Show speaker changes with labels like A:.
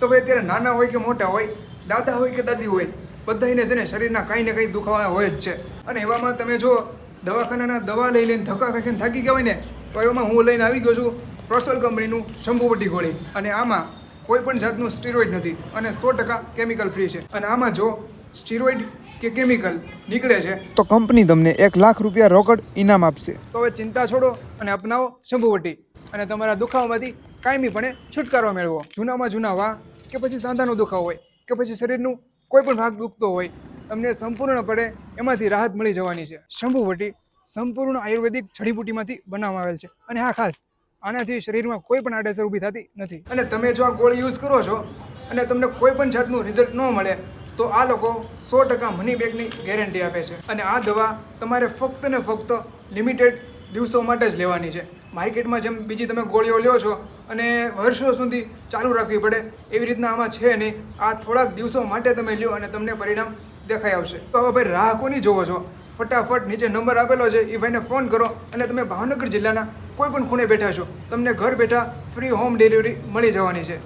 A: તો ભાઈ અત્યારે નાના હોય કે મોટા હોય, દાદા હોય કે દાદી હોય, બધાને છે ને શરીરના કાંઈ ને કંઈ દુખાવા હોય જ છે. અને એવામાં તમે જો દવાખાનાના દવા લઈ લઈને ધક્કા ખાઈને થાકી ગયા હોય ને, તો એવામાં હું લઈને આવી ગયો છું પ્રોસ્ટલ કંપનીનું શંભુવટી ગોળી. અને આમાં કોઈ પણ જાતનું સ્ટીરોઇડ નથી અને 100% કેમિકલ ફ્રી છે. અને આમાં જો સ્ટીરોઇડ કે કેમિકલ નીકળે છે તો કંપની તમને 1 લાખ રૂપિયા રોકડ ઇનામ આપશે. તો હવે ચિંતા છોડો અને અપનાવો શંભુવટી અને તમારા દુખાવામાંથી કાયમીપણે છુટકારો મેળવો. જૂનામાં જૂના વા કે પછી સાંધાનો દુખાવો હોય કે પછી શરીરનું કોઈ પણ ભાગ દુખતો હોય, તમને સંપૂર્ણપણે એમાંથી રાહત મળી જવાની છે. શંભુવટી સંપૂર્ણ આયુર્વેદિક જડીબુટીમાંથી બનાવવામાં આવેલ છે. અને હા, ખાસ આનાથી શરીરમાં કોઈ પણ આડઅસર ઊભી થતી નથી. અને તમે જો આ ગોળી યુઝ કરો છો અને તમને કોઈ પણ જાતનું રિઝલ્ટ ન મળે તો આ લોકો 100% મની બેકની ગેરંટી આપે છે. અને આ દવા તમારે ફક્ત ને ફક્ત લિમિટેડ દિવસો માટે જ લેવાની છે. માર્કેટમાં જેમ બીજી તમે ગોળીઓ લ્યો છો અને વર્ષો સુધી ચાલુ રાખવી પડે, એવી રીતના આમાં છે નહીં. આ થોડાક દિવસો માટે તમે લ્યો અને તમને પરિણામ દેખાઈ આવશે. તો હવે ભાઈ રાહ કોની જોવો છો? ફટાફટ નીચે નંબર આપેલો છે, એ ભાઈને ફોન કરો અને તમે ભાવનગર જિલ્લાના કોઈ પણ ખૂણે બેઠા છો, તમને ઘર બેઠા ફ્રી હોમ ડિલિવરી મળી જવાની છે.